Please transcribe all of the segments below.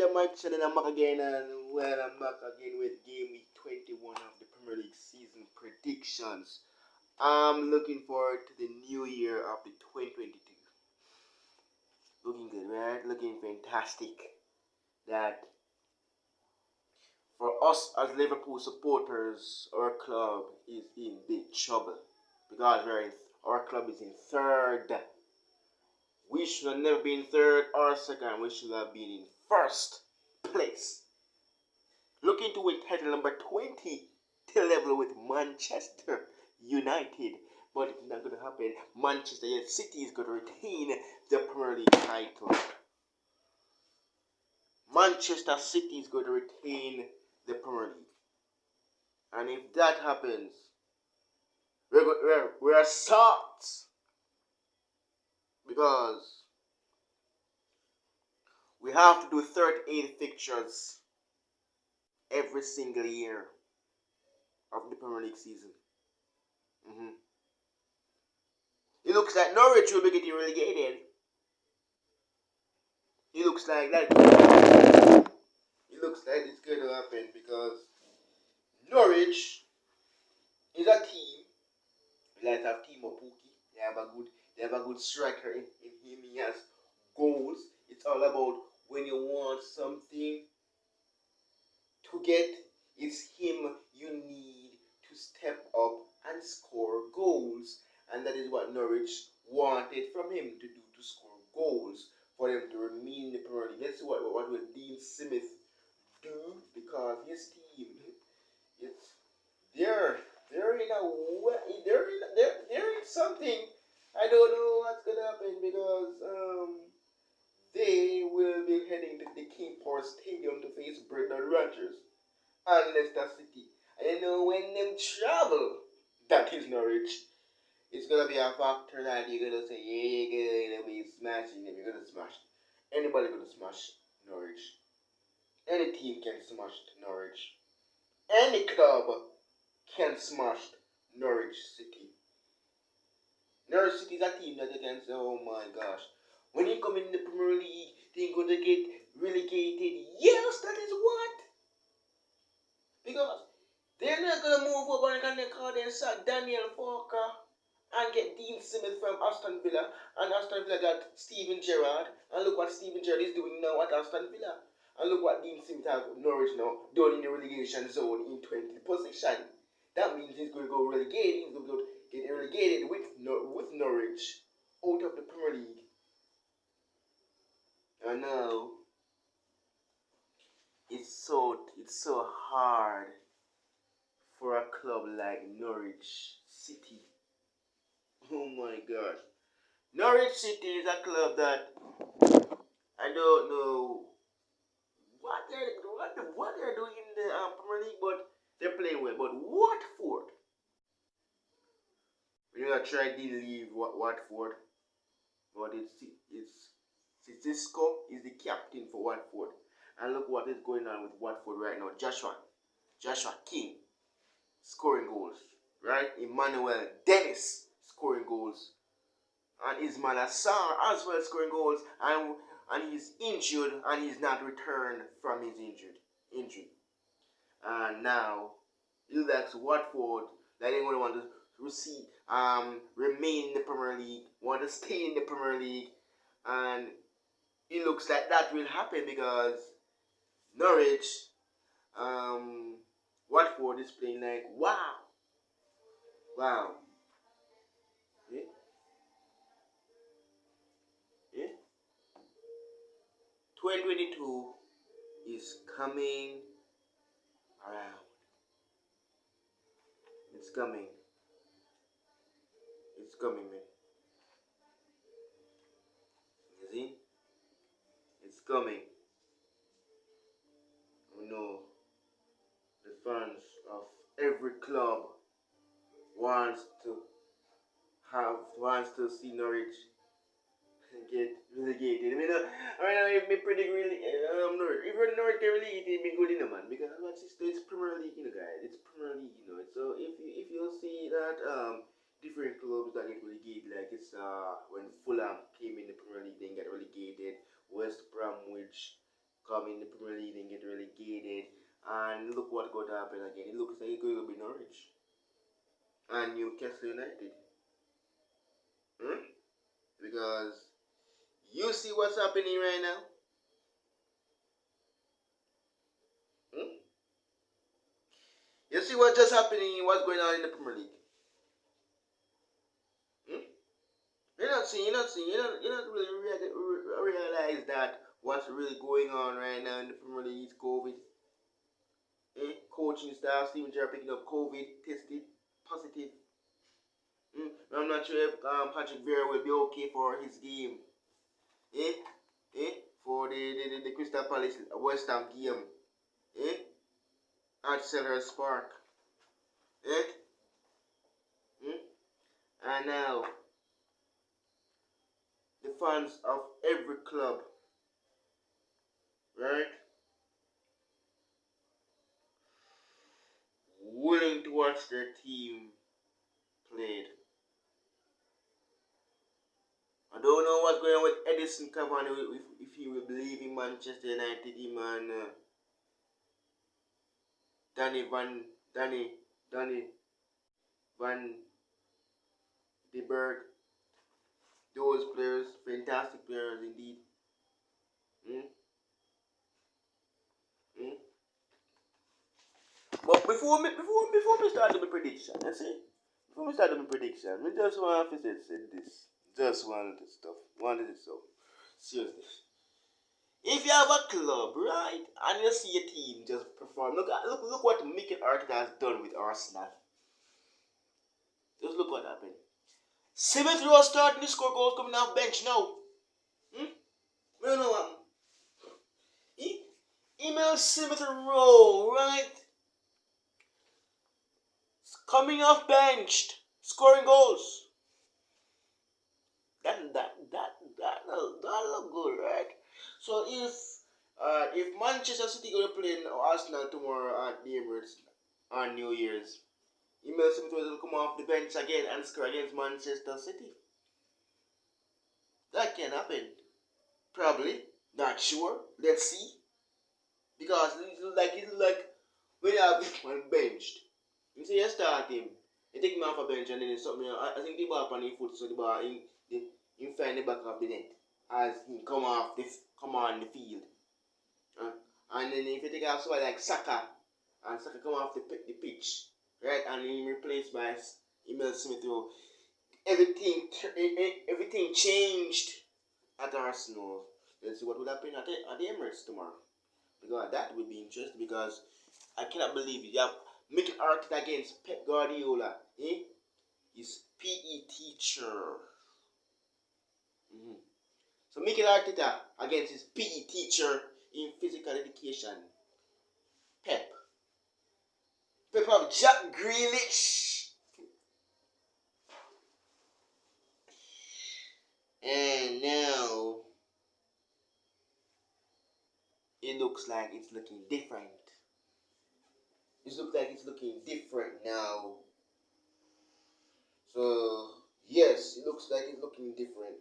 your mic channel. I'm back again, and well, I'm back again with game week 21 of the Premier League season predictions. I'm looking forward to the new year of the 2022. Looking good, right? Looking fantastic. That for us as Liverpool supporters, our club is in big trouble because our club is in third. We should have never been third or second. We should have been in first place. Looking to win title number 20 to level with Manchester United. But it's not going to happen. Manchester City is going to retain the Premier League title. Manchester City is going to retain the Premier League. And if that happens, we're shocked. Because we have to do 38 fixtures every single year of the Premier League season. It looks like Norwich will be getting relegated. It looks like that. It looks like it's going to happen because Norwich is a team. Like a team of Pookie. They have a good striker in him. He has goals. It's all about when you want something to get, it's him you need to step up and score goals. And that is what Norwich wanted from him to do, to score goals, for them to remain in the Premier League. Let's see what will Dean Smith do, because his team, they're in something. I don't know what's gonna happen because they will be heading to the King Power Stadium to face Brendan Rodgers and Leicester City. And you know, when them travel, that is Norwich, it's gonna be a factor that you're gonna say, yeah, you're gonna be smashing them. You're gonna smash. Anybody gonna smash Norwich. Any team can smash Norwich. Any club can smash Norwich City. Norwich City is a team that you can say, oh my gosh, when you come in the Premier League, they're gonna get relegated. Yes, that is what. Because they're not gonna move over and they call them Daniel Walker and get Dean Smith from Aston Villa, and Aston Villa got Steven Gerrard, and look what Steven Gerrard is doing now at Aston Villa. And look what Dean Smith has Norwich now done in the relegation zone in 20th position. That means he's going to go relegated. He's going to get relegated with Norwich out of the Premier League. And now it's so hard for a club like Norwich City. Oh my gosh. Norwich City is a club that I don't know what they're doing in the Premier League, but they're playing well. But Watford, we're gonna try to leave Watford, but it's Cisco is the captain for Watford, and look what is going on with Watford right now. Joshua King scoring goals, right? Emmanuel Dennis scoring goals, and Ismail Assar as well scoring goals, and he's injured and he's not returned from his injury. And now it looks like Watford, like they want to remain in the Premier League, want to stay in the Premier League, and it looks like that will happen because Norwich, Watford is playing like wow. Yeah. Yeah. 2022 is coming around. It's coming, man. You see? It's coming. We know the fans of every club wants to see Norwich get relegated. If me predict really Norwich, if Norwich get relegated, it be good man, because it's Premier League, guys. It's Premier League, So if you see that different clubs that get relegated, like it's when Fulham came in the Premier League, then get relegated. West Bromwich come in the Premier League and get relegated. And look what going to happen again. It looks like it's going to be Norwich and Newcastle United. Because you see what's happening right now. You see what just happening, what's going on in the Premier League. You're not really realize that what's really going on right now in the Premier League is COVID. Coaching staff, Steven Gerrard picking up COVID, tested positive. I'm not sure if Patrick Vieira will be okay for his game. For the Crystal Palace West Ham game. At Selhurst Park. And now, the fans of every club, right, willing to watch their team played. I don't know what's going on with Edison Cavani, if he will believe in Manchester United, him and Danny Van de Berg. Those players, fantastic players indeed. But before we start with my prediction, you see, before we start with my prediction, we just want to say this, just one of this stuff. Seriously, if you have a club, right, and you see a team just perform, look what Mikel Arteta has done with Arsenal. Just look what happened. Smith Rowe starting to score goals coming off bench now. We don't know what. Email Smith Rowe, right? Coming off benched, scoring goals. That look good, right? So if Manchester City gonna play Arsenal tomorrow at the Emirates on New Year's, Email Smith will come off the bench again and score against Manchester City. That can happen. Probably. Not sure. Let's see. Because it's like when you have one benched. You see you start him. You take him off a bench and then it's something. I think the ball on his foot, so the ball in find the back of the net as he come on the field. And then if you take off somebody like Saka, and Saka come off the pitch, right, and he replaced by Emil Smith Rowe, everything changed at Arsenal. Let's see what will happen at the Emirates tomorrow. Because that would be interesting, because I cannot believe it. You have Mikel Arteta against Pep Guardiola. His PE teacher. So Mikel Arteta against his PE teacher in physical education. Pep of Jack Grealish. And now it looks like it's looking different. It looks like it's looking different now. So yes, it looks like it's looking different.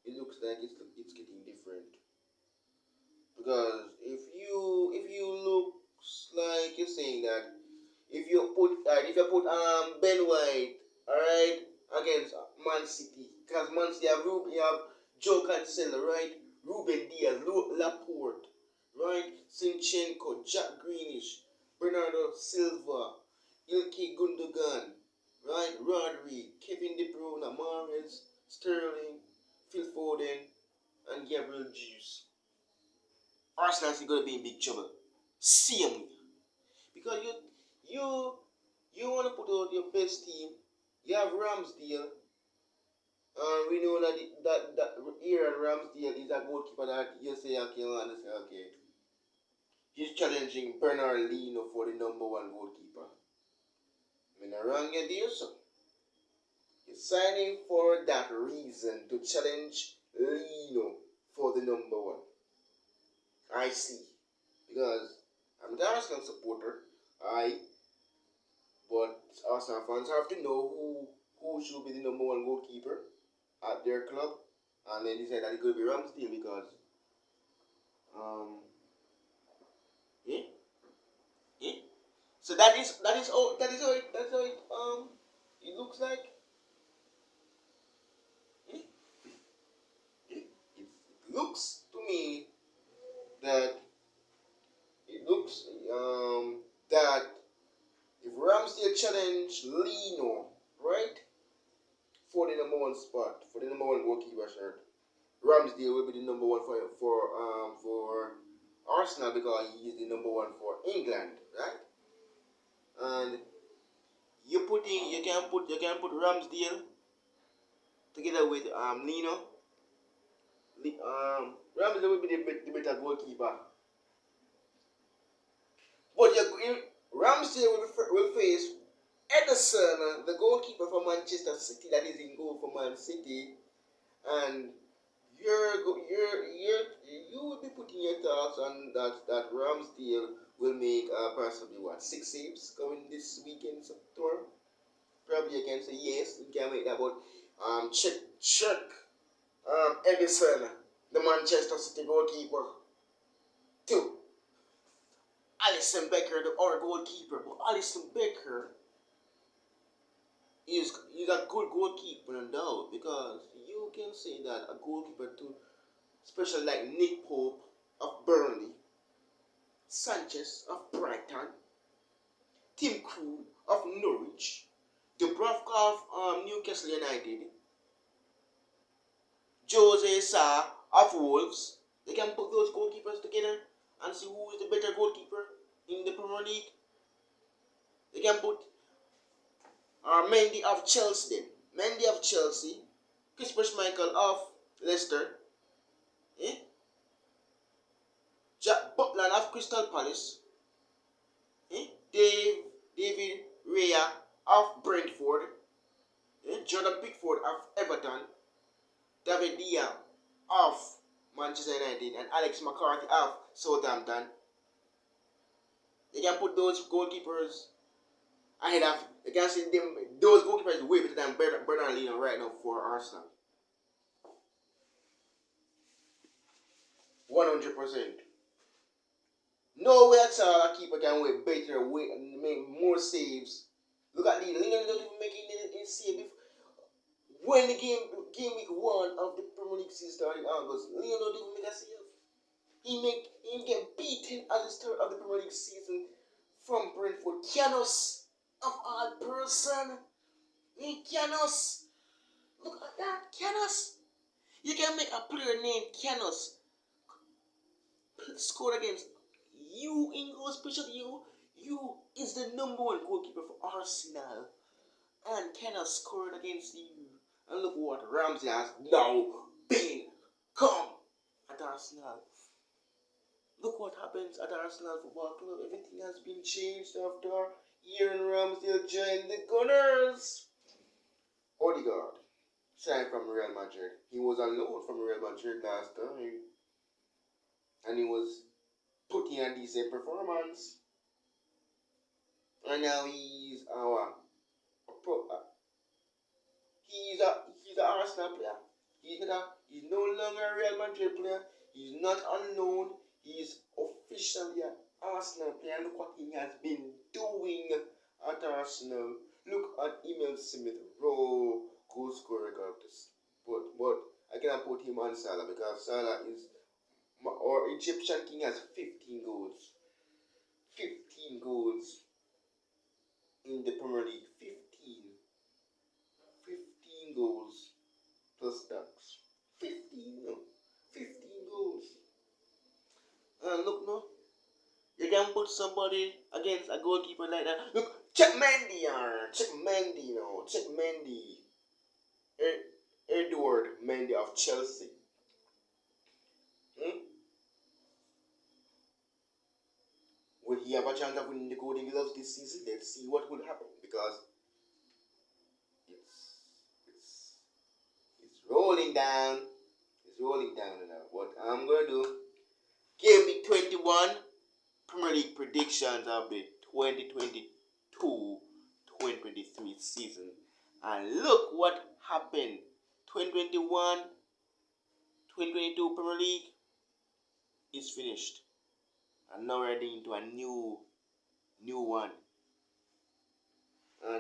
It looks like it's getting different. Because if you looks like you're saying that if you put Ben White, alright, against Man City, because Man City you have Joe Cancelo, right? Ruben Diaz, Laporte, right? Sinchenko, Jack Greenish, Bernardo Silva, Ilkay Gundogan, right? Rodri, Kevin De Bruyne, Mahrez, Sterling, Phil Foden, and Gabriel Jesus. Arsenal is going to be in big trouble. Same, because you want to put out your best team. You have Ramsdale, and we know that Aaron Ramsdale is a goalkeeper that you say okay, he's challenging Bernardino for the number one goalkeeper. I'm not wrong there, so he's signing for that reason, to challenge Lino for the number one. I see. Because I'm an Arsenal supporter, but Arsenal fans have to know who should be the number one goalkeeper at their club, and then decide that it could be Ramsdale, because it looks like. It, it looks to me that it looks that if Ramsdale challenge Lino, right, for the number one spot, for the number one goalkeeper shirt, Ramsdale will be the number one for Arsenal because he is the number one for England, right? And you can put Ramsdale together with Lino. Ramsdale will be the better goalkeeper, but Ramsdale will face Ederson, the goalkeeper for Manchester City, that is in goal for Man City, and you will be putting your thoughts on that Ramsdale will make possibly what 6 saves going this weekend's tour. Probably you can say yes, you can make that, but check Edison, the Manchester City goalkeeper, to Alisson Becker, the other goalkeeper. But Alisson Becker is a good goalkeeper, no doubt, because you can say that a goalkeeper too, especially like Nick Pope of Burnley, Sanchez of Brighton, Tim Krul of Norwich, Dubravka of Newcastle United, Jose Sa of Wolves. They can put those goalkeepers together and see who is the better goalkeeper in the Premier League. They can put Mendy of Chelsea, Chris Michael of Leicester, Jack Butland of Crystal Palace, David Raya of Brentford, Jordan Pickford of Everton, David Dia of Manchester United, and Alex McCarthy of Southampton. They can put those goalkeepers ahead of. They can see them. Those goalkeepers way better than Bernard Leno right now for Arsenal. 100%. No way at all a keeper can wait better, make more saves. Look at Leno. Leno don't even make any save. When the game week 1 of the Premier League season started in August, Leno don't even make a save. He get beaten at the start of the Premier League season from Brentford. Canos of all person. Canos. Look at that, Canos. You can make a player named Canos score against you in goal, especially you. You is the number one goalkeeper for Arsenal, and Canos scored against you. And look what Ramsey has now become at Arsenal. Look what happens at Arsenal Football Club. Everything has been changed after Aaron Ramsdale joined the Gunners. Odegaard signed from Real Madrid. He was on loan from Real Madrid last time, and he was putting a decent performance. And now he's he's an Arsenal player. He's no longer a Real Madrid player. He's not on loan. He's officially an Arsenal player. Look what he has been doing at Arsenal. Look at Emil Smith Rowe goal scorer records. But I cannot put him on Salah because Salah is our Egyptian king has 15 goals. 15 goals in the Premier League. 15 goals plus tax. 15 goals. And look now, you can put somebody against a goalkeeper like that. Look, check Mendy now. Check Mendy. Edward Mendy of Chelsea. Will he have a chance of winning the Golden Gloves this season? Let's see what will happen because it's rolling down. It's rolling down now. What I'm gonna do? Game week 21 Premier League predictions of the 2022-2023 season. And look what happened. 2021-2022 Premier League is finished. And now we're heading into a new one.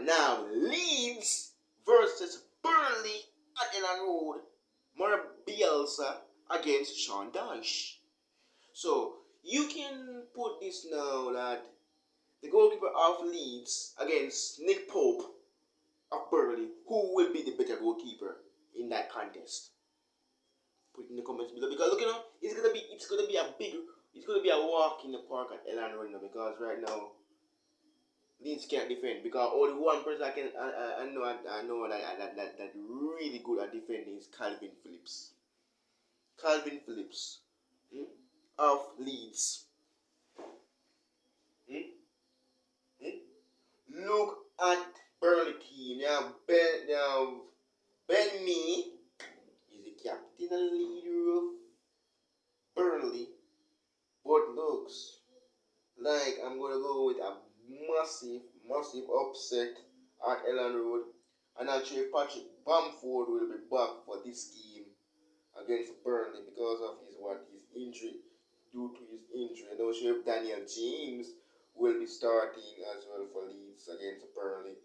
Now, Leeds versus Burnley at Elland Road. Mara Bielsa against Sean Dyche. So, you can put this now that the goalkeeper of Leeds against Nick Pope of Burnley, who will be the better goalkeeper in that contest? Put it in the comments below, because look, it's gonna be a walk in the park at Elland Road, because right now Leeds can't defend, because only one person I know that really good at defending is Calvin Phillips. Calvin Phillips, of Leeds. Look at Burnley team. Ben Mee is the captain and leader of Burnley, but looks like I'm gonna go with a massive upset at Elland Road. And I'm sure Patrick Bamford will be back for this game against Burnley because of his injury, due to his injury. I'm not sure if Daniel James will be starting as well for Leeds against Burnley,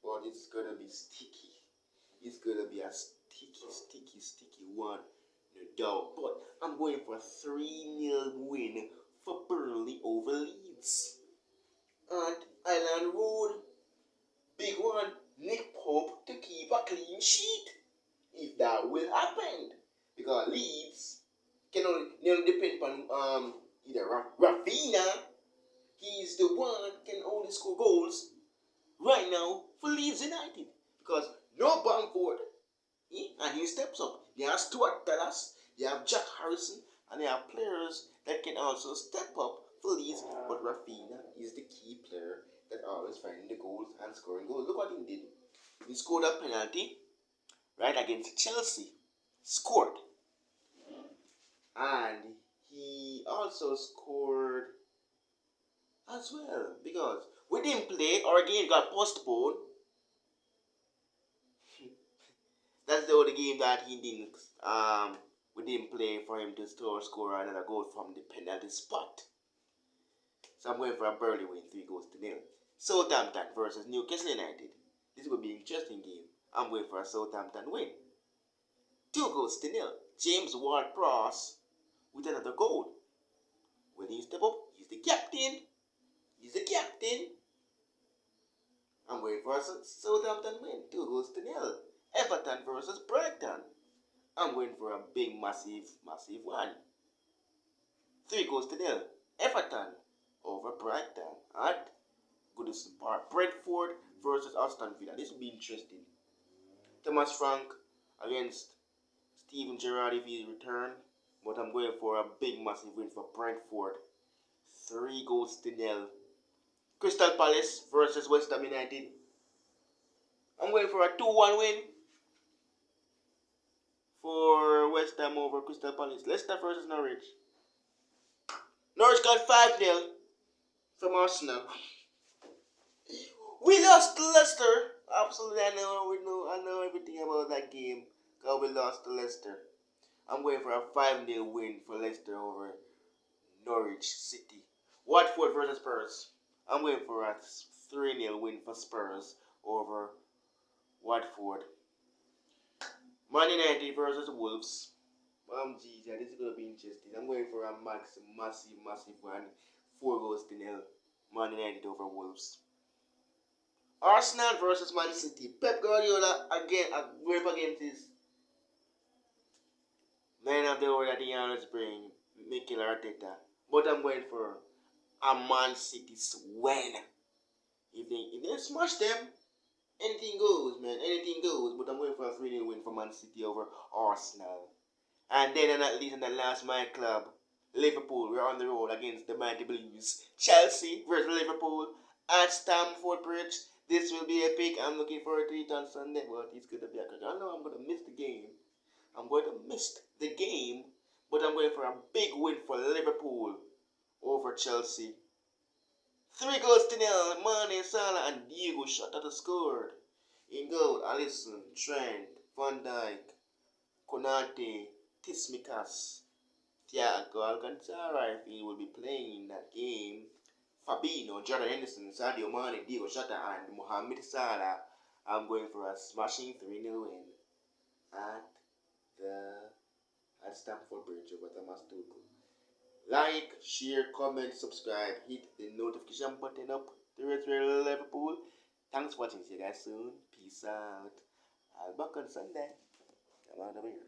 but it's gonna be sticky. It's gonna be a sticky one, no doubt. But I'm going for a 3-0 win for Burnley over Leeds. And Island Road, big one, Nick Pope to keep a clean sheet, if that will happen. Because Leeds can only depend on either Rafinha. He's the one can only score goals right now for Leeds United. Because no Bamford, and he steps up. They have Stuart Dallas, they have Jack Harrison, and they have players that can also step up for Leeds. But Rafinha is the key player that always finding the goals and scoring goals. Look what he did. He scored a penalty right against Chelsea. Scored. And he also scored as well, because we didn't play, our game got postponed. That's the only game that he didn't we didn't play for him to score another goal from the penalty spot. So I'm going for a Burnley win, 3-0. Southampton versus Newcastle United. This will be an interesting game. I'm going for a Southampton win, 2-0. James Ward-Prowse with another goal. When he step up, he's the captain. I'm going for a Southampton win, 2-0. Everton versus Brighton. I'm going for a big, massive one, 3-0. Everton over Brighton at Goodison Park. Brentford versus Aston Villa. This will be interesting. Thomas Frank against Steven Gerrard if he return. But I'm going for a big, massive win for Brentford, 3-0. Crystal Palace versus West Ham United. I'm going for a 2-1 win for West Ham over Crystal Palace. Leicester versus Norwich. Norwich got 5-0 from Arsenal. We lost to Leicester. Absolutely, I know everything about that game, because we lost to Leicester. I'm going for a 5-0 win for Leicester over Norwich City. Watford versus Spurs. I'm going for a 3-0 win for Spurs over Watford. Man United versus Wolves. Geez, this is going to be interesting. I'm going for a massive one, 4-0. Man United over Wolves. Arsenal versus Man City. Pep Guardiola again going up against his man of the world that he always bring, Mikel Arteta. But I'm going for a Man City win. If they smash them, anything goes, man. Anything goes. But I'm going for a 3-0 win for Man City over Arsenal. And then, and at least in the last, my club, Liverpool, we're on the road against the Mighty Blues. Chelsea versus Liverpool at Stamford Bridge. This will be epic. I'm looking forward to it on Sunday, but it's going to be a good. I know I'm going to miss the game. But I'm going for a big win for Liverpool over Chelsea. 3-0. Mane, Salah, and Diego Jota scored. In goal, Alisson, Trent, Van Dijk, Konate, Tsimikas, Thiago Alcantara, if he will be playing in that game Fabinho, Jordan Henderson, Sadio Mane, Diego Jota, and Mohamed Salah. I'm going for a smashing 3-0 win at the at Stamford Bridge over Thomas Tuchel. Like, share, comment, subscribe, hit the notification button up to Retro Liverpool. Thanks for watching. See you guys soon. Peace out. I'll be back on Sunday. Come on over here.